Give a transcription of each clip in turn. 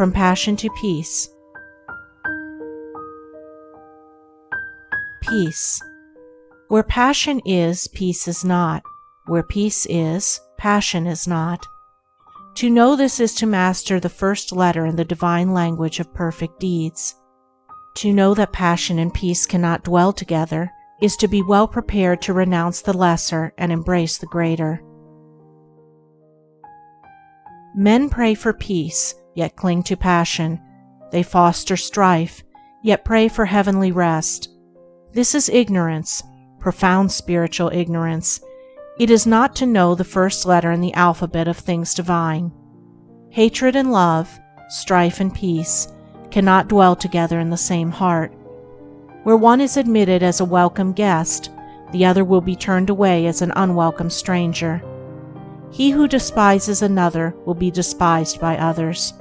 from passion to peace. Peace. Where passion is, peace is not. Where peace is, passion is not. To know this is to master the first letter in the divine language of perfect deeds. To know that passion and peace cannot dwell together is to be well prepared to renounce the lesser and embrace the greater. Men pray for peace, yet cling to passion. They foster strife, yet pray for heavenly rest. This is ignorance, profound spiritual ignorance. It is not to know the first letter in the alphabet of things divine. Hatred and love, strife and peace, cannot dwell together in the same heart. Where one is admitted as a welcome guest, the other will be turned away as an unwelcome stranger. He who despises another will be despised by others.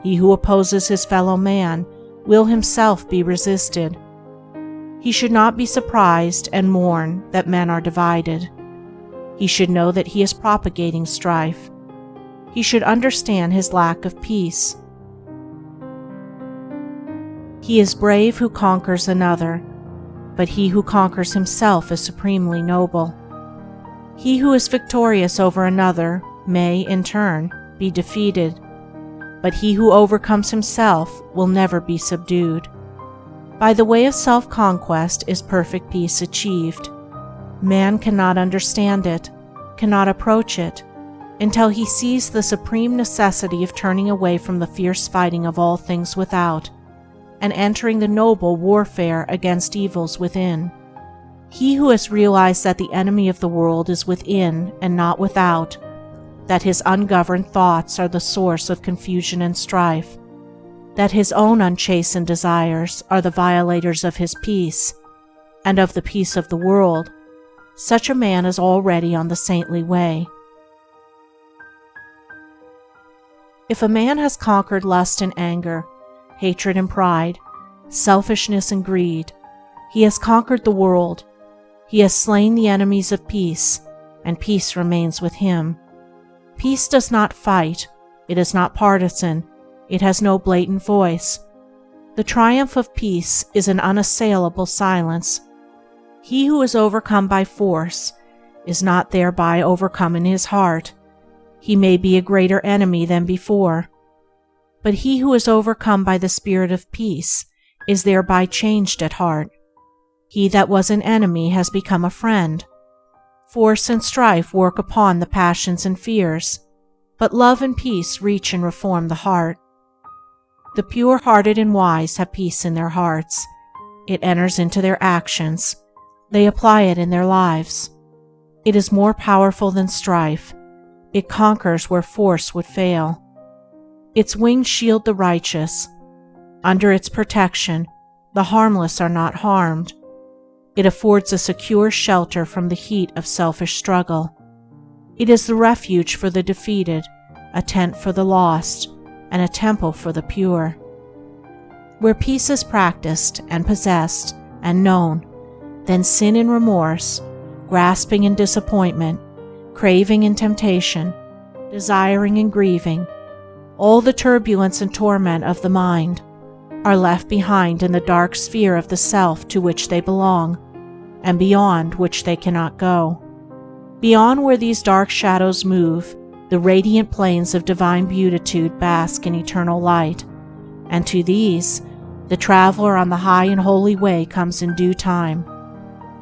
He who opposes his fellow man will himself be resisted. He should not be surprised and mourn that men are divided. He should know that he is propagating strife. He should understand his lack of peace. He is brave who conquers another, but he who conquers himself is supremely noble. He who is victorious over another may, in turn, be defeated, but he who overcomes himself will never be subdued. By the way of self-conquest is perfect peace achieved. Man cannot understand it, cannot approach it, until he sees the supreme necessity of turning away from the fierce fighting of all things without, and entering the noble warfare against evils within. He who has realized that the enemy of the world is within and not without, that his ungoverned thoughts are the source of confusion and strife, that his own unchastened desires are the violators of his peace, and of the peace of the world, such a man is already on the saintly way. If a man has conquered lust and anger, hatred and pride, selfishness and greed, he has conquered the world. He has slain the enemies of peace, and peace remains with him. Peace does not fight, it is not partisan, it has no blatant voice. The triumph of peace is an unassailable silence. He who is overcome by force is not thereby overcome in his heart. He may be a greater enemy than before, but he who is overcome by the spirit of peace is thereby changed at heart. He that was an enemy has become a friend. Force and strife work upon the passions and fears, but love and peace reach and reform the heart. The pure-hearted and wise have peace in their hearts. It enters into their actions. They apply it in their lives. It is more powerful than strife. It conquers where force would fail. Its wings shield the righteous. Under its protection, the harmless are not harmed. It affords a secure shelter from the heat of selfish struggle. It is the refuge for the defeated, a tent for the lost, and a temple for the pure. Where peace is practiced and possessed and known, then sin and remorse, grasping and disappointment, craving and temptation, desiring and grieving, all the turbulence and torment of the mind, are left behind in the dark sphere of the self to which they belong, and beyond which they cannot go. Beyond where these dark shadows move, the radiant plains of divine beatitude bask in eternal light, and to these, the traveler on the high and holy way comes in due time.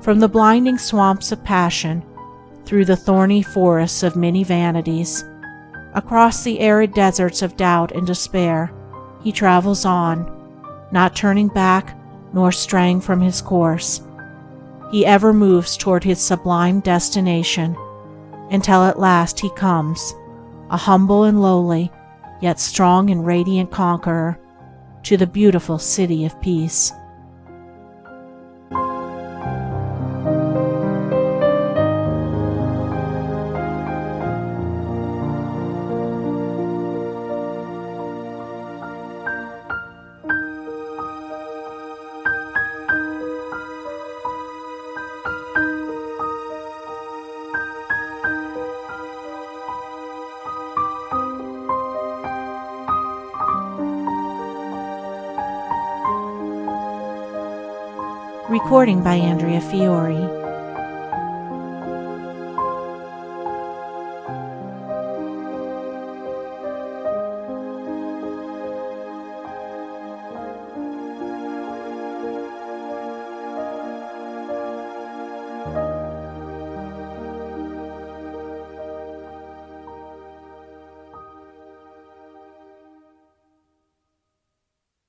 From the blinding swamps of passion, through the thorny forests of many vanities, across the arid deserts of doubt and despair, he travels on, not turning back nor straying from his course. He ever moves toward his sublime destination, until at last he comes, a humble and lowly, yet strong and radiant conqueror, to the beautiful city of peace. Recording by Andrea Fiore.